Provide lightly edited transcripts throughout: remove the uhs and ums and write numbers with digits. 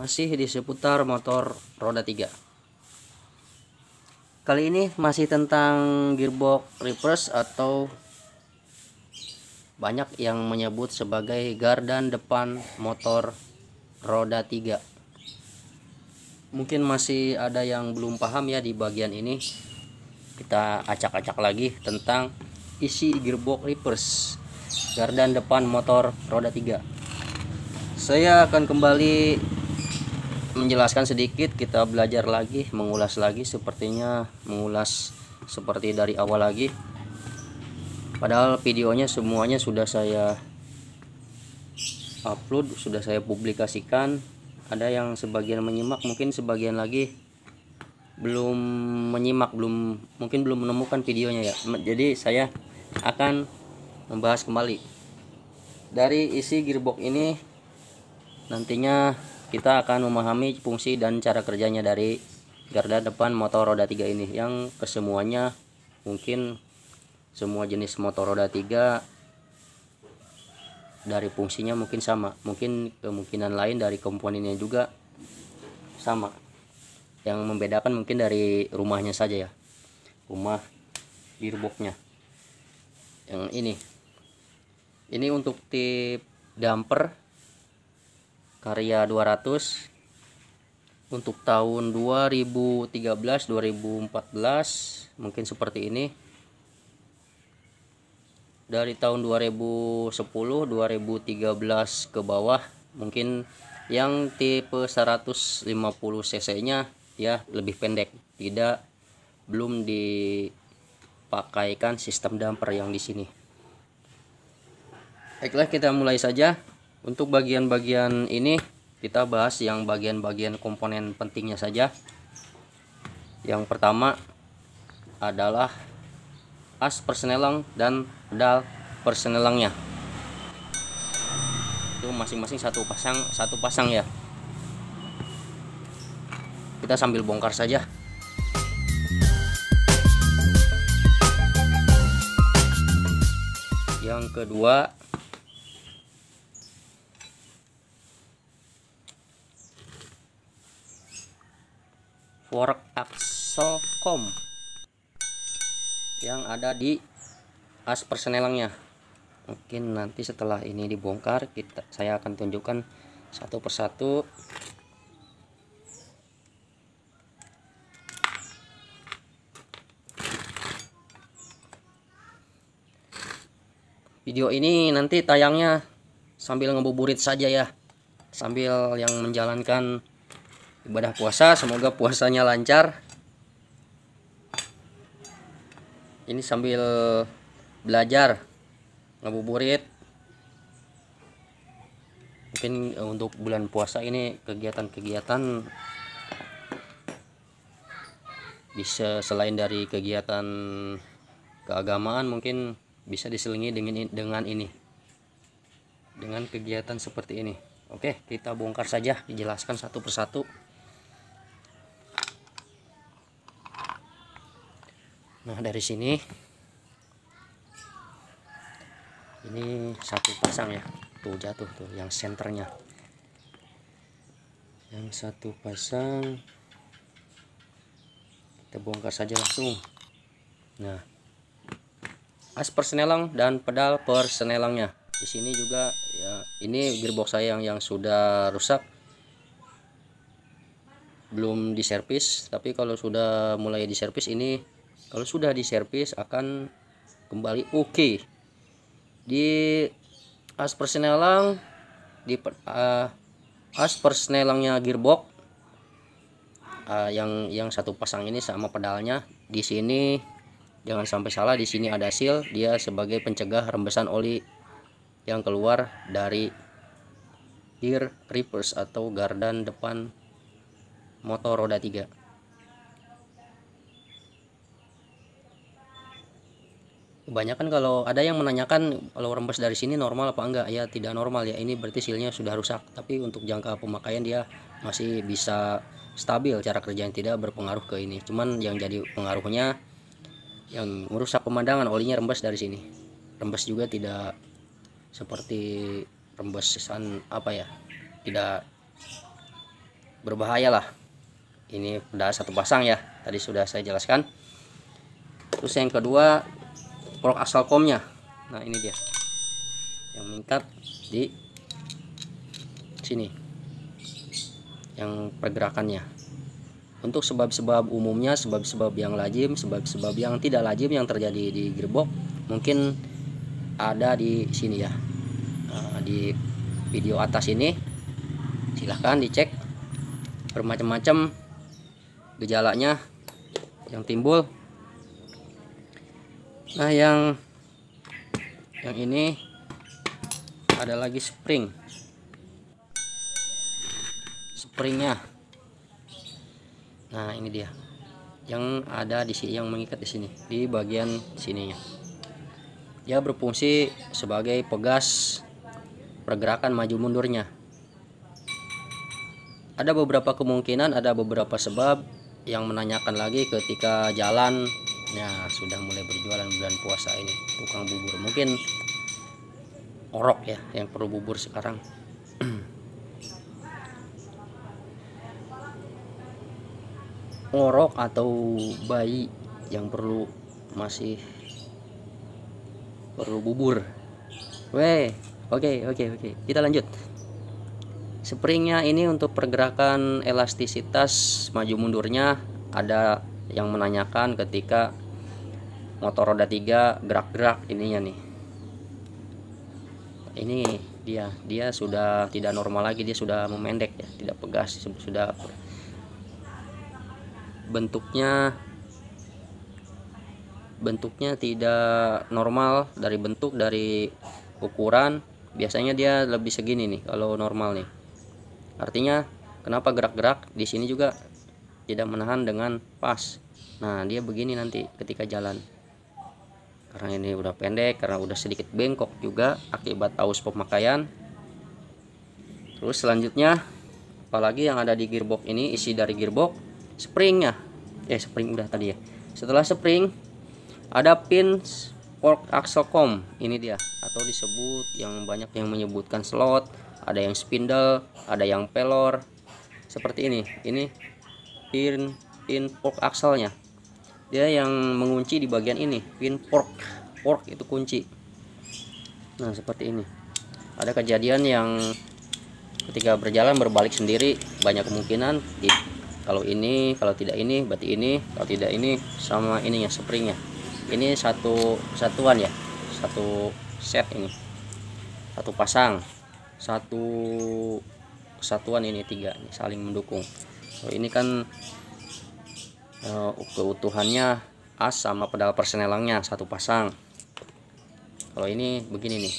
Masih di seputar motor roda 3. Kali ini masih tentang gearbox reverse atau banyak yang menyebut sebagai gardan depan motor roda 3. Mungkin masih ada yang belum paham ya di bagian ini. Kita acak-acak lagi tentang isi gearbox reverse gardan depan motor roda 3. Saya akan kembali menjelaskan sedikit, kita belajar lagi, mengulas lagi, sepertinya mengulas seperti dari awal lagi. Padahal videonya semuanya sudah saya upload, sudah saya publikasikan. Ada yang sebagian menyimak, mungkin sebagian lagi belum menyimak, mungkin belum menemukan videonya ya. Jadi saya akan membahas kembali dari isi gearbox ini. Nantinya kita akan memahami fungsi dan cara kerjanya dari garda depan motor roda 3 ini, yang kesemuanya mungkin semua jenis motor roda 3 dari fungsinya mungkin sama, mungkin kemungkinan lain dari komponennya juga sama. Yang membedakan mungkin dari rumahnya saja ya, rumah gearboxnya. Yang ini untuk tip damper karya 200 untuk tahun 2013 2014 mungkin seperti ini. Dari tahun 2010 2013 ke bawah mungkin yang tipe 150 cc nya ya lebih pendek, belum dipakaikan sistem damper yang di sini. Baiklah, kita mulai saja. Untuk bagian-bagian ini kita bahas yang bagian-bagian komponen pentingnya saja. Yang pertama adalah as persenelang dan pedal persenelangnya. Itu masing-masing satu pasang ya. Kita sambil bongkar saja. Yang kedua fork axle kom yang ada di as persenelangnya. Mungkin nanti setelah ini dibongkar saya akan tunjukkan satu persatu. Video ini nanti tayangnya sambil ngebuburit saja ya, sambil yang menjalankan ibadah puasa. Semoga puasanya lancar. Ini sambil belajar ngebuburit. Mungkin untuk bulan puasa ini kegiatan-kegiatan bisa selain dari kegiatan keagamaan, mungkin bisa diselingi dengan kegiatan seperti ini. Oke, kita bongkar saja, dijelaskan satu persatu. Nah, dari sini ini satu pasang ya, tuh jatuh tuh yang senternya, yang satu pasang. Kita bongkar saja langsung. Nah, as persenelang dan pedal persenelangnya di sini juga ya. Ini gearbox saya yang sudah rusak, belum diservis. Tapi kalau sudah mulai diservis ini, kalau sudah diservis akan kembali oke. Di as persenelang, di as persenelangnya gearbox yang satu pasang ini sama pedalnya. Di sini jangan sampai salah, di sini ada seal, dia sebagai pencegah rembesan oli yang keluar dari gear reverse atau gardan depan motor roda 3. Kebanyakan kalau ada yang menanyakan kalau rembes dari sini normal apa enggak, ya tidak normal ya, ini berarti sealnya sudah rusak. Tapi untuk jangka pemakaian dia masih bisa stabil cara kerjanya, tidak berpengaruh ke ini. Cuman yang jadi pengaruhnya yang merusak pemandangan, olinya rembes dari sini. Rembes juga tidak seperti rembesan apa ya, tidak berbahaya lah. Ini udah satu pasang ya, tadi sudah saya jelaskan. Terus yang kedua, fork axle comb-nya. Nah ini dia yang mengikat di sini, yang pergerakannya. Untuk sebab-sebab umumnya, sebab-sebab yang lazim, sebab-sebab yang tidak lazim yang terjadi di gearbox mungkin ada di sini ya. Nah, di video atas ini silahkan dicek bermacam-macam gejalanya yang timbul. Nah yang ini ada lagi springnya. Nah ini dia yang ada di sini, yang mengikat di sini di bagian sininya. Dia berfungsi sebagai pegas pergerakan maju mundurnya. Ada beberapa kemungkinan, ada beberapa sebab yang menanyakan lagi ketika jalan. Ya sudah mulai berjualan bulan puasa ini tukang bubur, mungkin orok ya yang perlu bubur sekarang. Orok atau bayi yang masih perlu bubur. Oke, kita lanjut. Springnya ini untuk pergerakan elastisitas maju mundurnya. Ada yang menanyakan ketika motor roda 3 gerak-gerak ininya nih. Ini dia sudah tidak normal lagi, dia sudah memendek ya, tidak pegas, sudah bentuknya tidak normal dari ukuran. Biasanya dia lebih segini nih kalau normal nih. Artinya kenapa gerak-gerak di sini juga tidak menahan dengan pas. Nah dia begini nanti ketika jalan, karena ini udah pendek, karena udah sedikit bengkok juga akibat aus pemakaian. Terus selanjutnya apalagi yang ada di gearbox ini, isi dari gearbox springnya. Spring udah tadi ya. Setelah spring ada pin fork axle comb, ini dia, atau disebut yang banyak yang menyebutkan slot, ada yang spindle, ada yang pelor seperti ini. Ini pin fork axle-nya. Dia yang mengunci di bagian ini, pin fork itu kunci. Nah seperti ini. Ada kejadian yang ketika berjalan berbalik sendiri, banyak kemungkinan kalau tidak ini berarti ini, kalau tidak ini sama ininya springnya. Ini satuan ya, satu set, ini satu pasang, satu kesatuan, ini 3 ini saling mendukung. Kalau ini kan keutuhannya as sama pedal persnelangnya satu pasang. Kalau ini begini nih,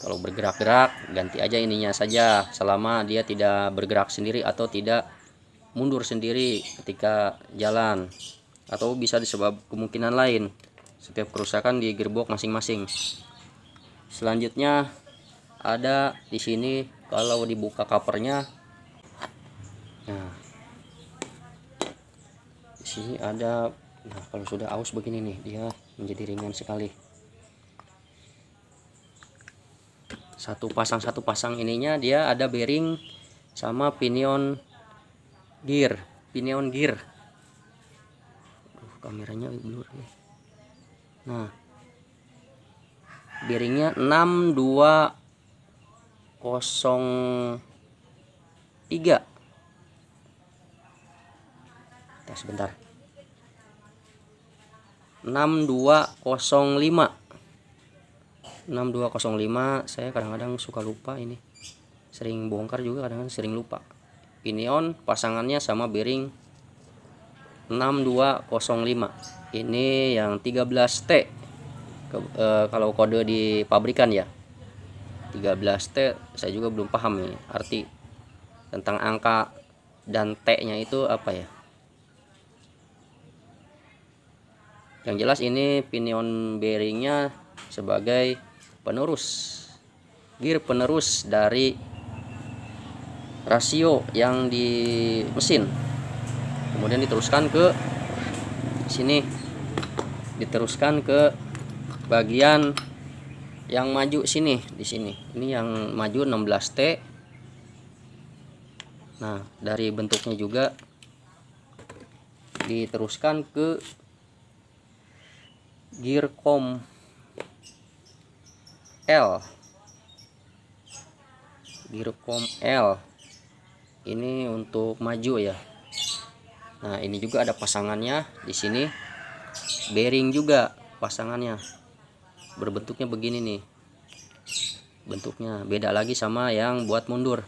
kalau bergerak-gerak ganti aja ininya saja, selama dia tidak bergerak sendiri atau tidak mundur sendiri ketika jalan, atau bisa disebab kemungkinan lain setiap kerusakan di gearbox masing-masing. Selanjutnya ada di sini, kalau dibuka covernya, nah di sini ada. Nah kalau sudah aus begini nih, dia menjadi ringan sekali. Satu pasang ininya, dia ada bearing sama pinion gear. Kameranya blur nih. Nah bearingnya 6203. Sebentar, 6205. Saya kadang-kadang suka lupa, ini sering bongkar juga, kadang-kadang sering lupa. Pinion pasangannya sama bearing 6205. Ini yang 13T kalau kode di pabrikan ya. 13T saya juga belum paham ini arti tentang angka dan T-nya itu apa ya. Yang jelas ini pinion bearingnya sebagai penerus, gear penerus dari rasio yang di mesin, kemudian diteruskan ke sini, diteruskan ke bagian yang maju sini. Di sini ini yang maju 16T. Nah, dari bentuknya juga diteruskan ke gearcom L. Gearcom L ini untuk maju ya. Nah, ini juga ada pasangannya di sini. Bearing juga pasangannya berbentuknya begini nih. Bentuknya beda lagi sama yang buat mundur.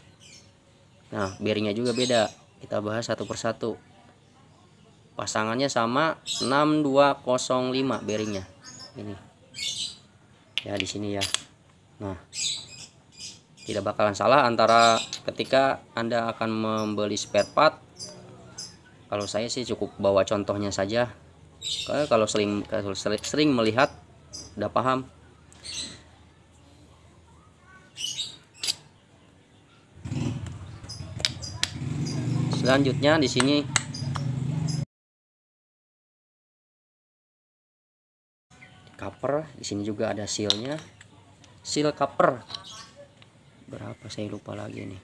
Nah, bearingnya juga beda. Kita bahas satu persatu. Pasangannya sama 6205 bearingnya. Ini. Ya di sini ya. Nah, tidak bakalan salah antara ketika Anda akan membeli spare part. Kalau saya sih cukup bawa contohnya saja. Kalau sering melihat udah paham. Selanjutnya di sini cover, di sini juga ada sealnya. Seal cover berapa saya lupa lagi nih.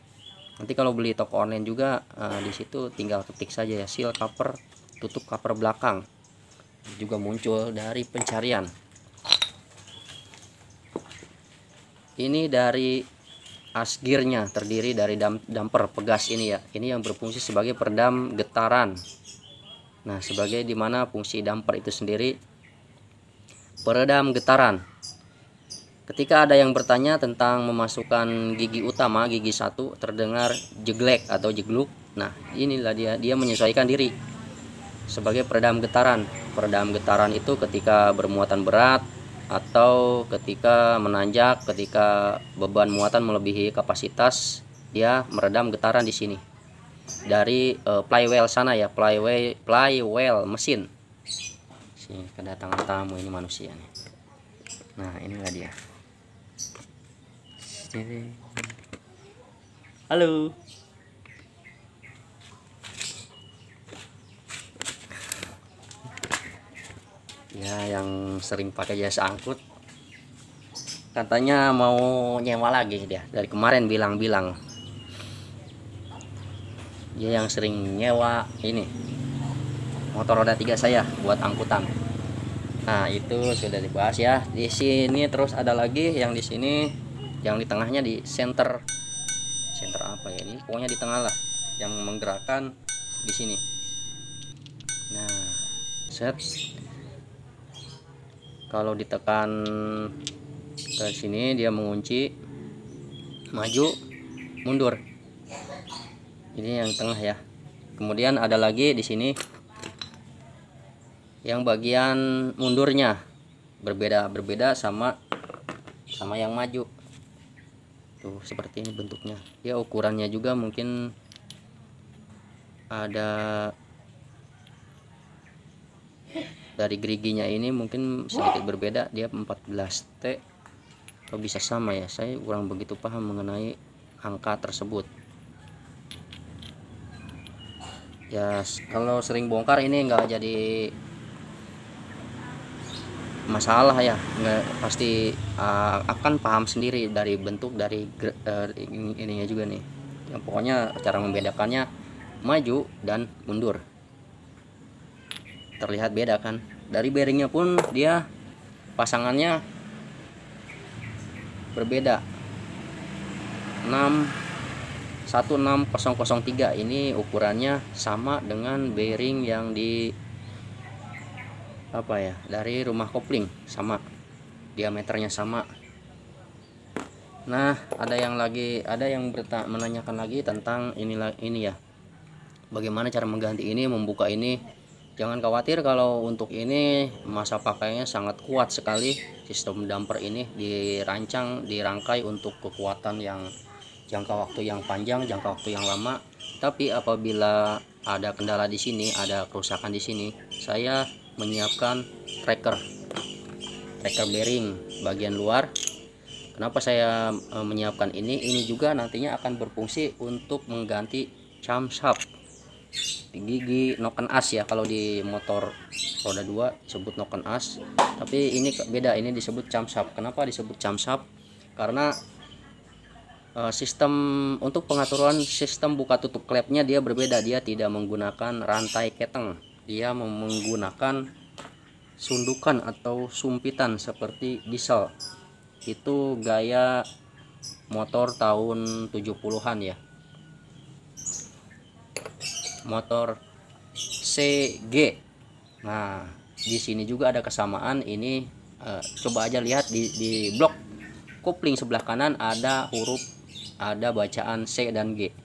Nanti kalau beli toko online juga di situ tinggal ketik saja ya, seal cover, tutup cover belakang. Juga muncul dari pencarian. Ini dari as gearnya, terdiri dari damper pegas ini ya. Ini yang berfungsi sebagai peredam getaran. Nah, sebagai dimana fungsi damper itu sendiri peredam getaran. Ketika ada yang bertanya tentang memasukkan gigi utama, gigi 1 terdengar jeglek atau jegluk. Nah, inilah dia menyesuaikan diri sebagai peredam getaran. Peredam getaran itu ketika bermuatan berat atau ketika menanjak, ketika beban muatan melebihi kapasitas, dia meredam getaran di sini. Dari flywheel sana ya, flywheel mesin. Sini kedatangan tamu ini manusia nih. Nah, inilah dia. Halo. Ya, yang sering pakai jasa angkut katanya mau nyewa lagi dia. Dari kemarin bilang-bilang. Dia yang sering nyewa ini motor roda 3 saya buat angkutan. Nah, itu sudah dibahas ya. Di sini terus ada lagi yang di sini, yang di tengahnya di center apa ya ini? Pokoknya di tengah lah yang menggerakkan di sini. Nah, set. Kalau ditekan ke sini dia mengunci maju mundur. Ini yang tengah ya. Kemudian ada lagi di sini yang bagian mundurnya berbeda sama yang maju. Tuh seperti ini bentuknya. Ya ukurannya juga mungkin ada dari geriginya ini mungkin sedikit berbeda, dia 14T atau bisa sama ya, saya kurang begitu paham mengenai angka tersebut ya. Kalau sering bongkar ini enggak jadi masalah ya, nggak pasti akan paham sendiri dari bentuk dari ininya juga nih. Yang pokoknya cara membedakannya maju dan mundur terlihat beda kan. Dari bearingnya pun dia pasangannya berbeda. 16003 ini ukurannya sama dengan bearing yang di apa ya, dari rumah kopling, sama diameternya sama. Nah, ada yang menanyakan lagi tentang ini ya, bagaimana cara mengganti ini, membuka ini. Jangan khawatir, kalau untuk ini masa pakainya sangat kuat sekali. Sistem damper ini dirangkai untuk kekuatan yang jangka waktu yang panjang, jangka waktu yang lama. Tapi apabila ada kendala di sini, ada kerusakan di sini, saya menyiapkan tracker bearing bagian luar Kenapa saya menyiapkan ini juga nantinya akan berfungsi untuk mengganti camshaft gigi noken as ya. Kalau di motor roda 2 disebut noken as, tapi ini beda, ini disebut camshaft. Kenapa disebut camshaft? Karena sistem untuk pengaturan sistem buka tutup klepnya dia berbeda. Dia tidak menggunakan rantai keteng, dia menggunakan sundukan atau sumpitan seperti diesel. Itu gaya motor tahun 70-an ya, motor CG. Nah, di sini juga ada kesamaan. Ini coba aja lihat di blok kopling sebelah kanan ada bacaan C dan G.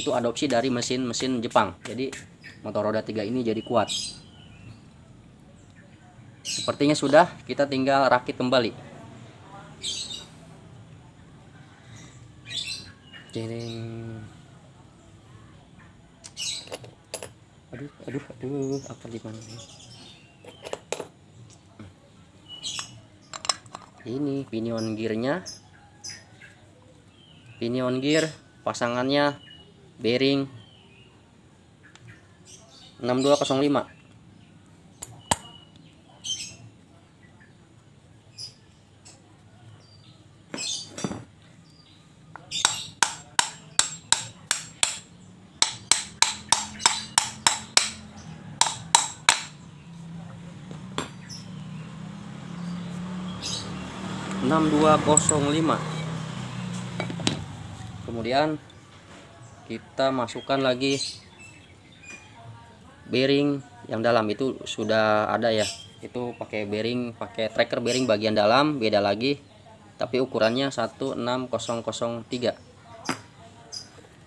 Itu adopsi dari mesin Jepang. Jadi motor roda 3 ini jadi kuat. Sepertinya sudah, kita tinggal rakit kembali. Jeng. Aduh, apa di mana ini? Pinion gearnya, pinion gear pasangannya bearing 6205. Kemudian kita masukkan lagi bearing yang dalam, itu sudah ada ya. Itu pakai bearing, pakai tracker bearing bagian dalam, beda lagi, tapi ukurannya 16003.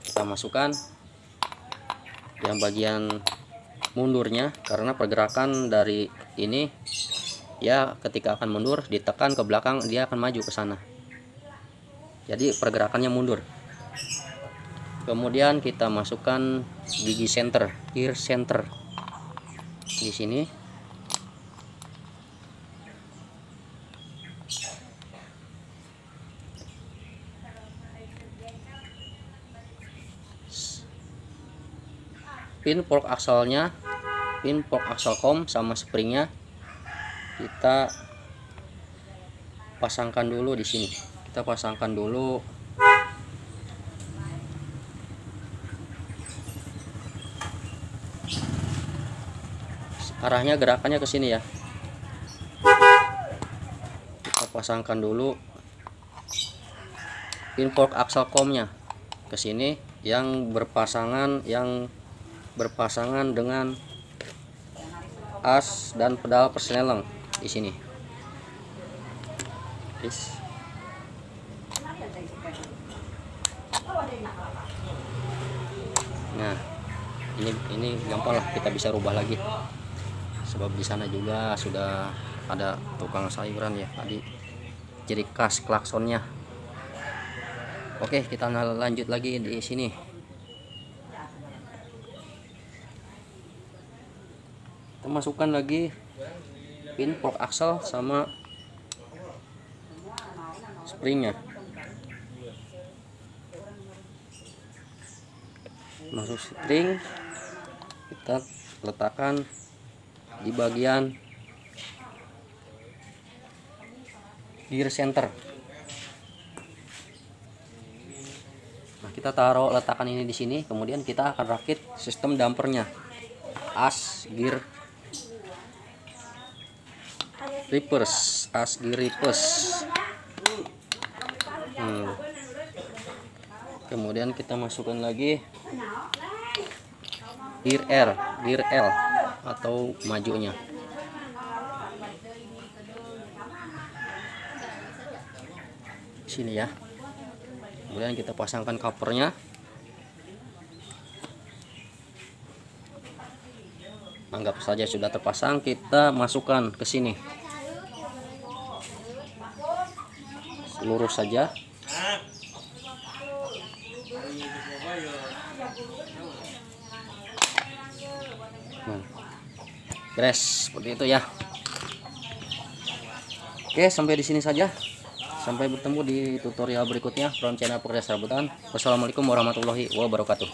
Kita masukkan yang bagian mundurnya, karena pergerakan dari ini ya, ketika akan mundur ditekan ke belakang dia akan maju ke sana, jadi pergerakannya mundur. Kemudian kita masukkan gigi center, gear center di sini. Pin fork axle-nya, pin fork axle com sama springnya kita pasangkan dulu di sini. Kita pasangkan dulu arahnya, gerakannya ke sini ya. Kita pasangkan dulu pin fork axle com-nya ke sini, yang berpasangan dengan as dan pedal persneleng di sini. Nah, ini gampang lah, kita bisa rubah lagi. Sebab di sana juga sudah ada tukang sayuran ya tadi, ciri khas klaksonnya. Oke, kita lanjut lagi di sini. Kita masukkan lagi pin fork axle sama springnya. Masuk spring, kita letakkan di bagian gear center. Nah, kita taruh letakan ini di sini, kemudian kita akan rakit sistem dampernya, as gear reverse, as gear reverse. Kemudian kita masukkan lagi gear L atau majunya. Sini ya. Kemudian kita pasangkan covernya. Anggap saja sudah terpasang, kita masukkan ke sini. Lurus saja. Beres seperti itu ya. Oke, sampai di sini saja. Sampai bertemu di tutorial berikutnya from channel Progres Rambutan. Wassalamualaikum warahmatullahi wabarakatuh.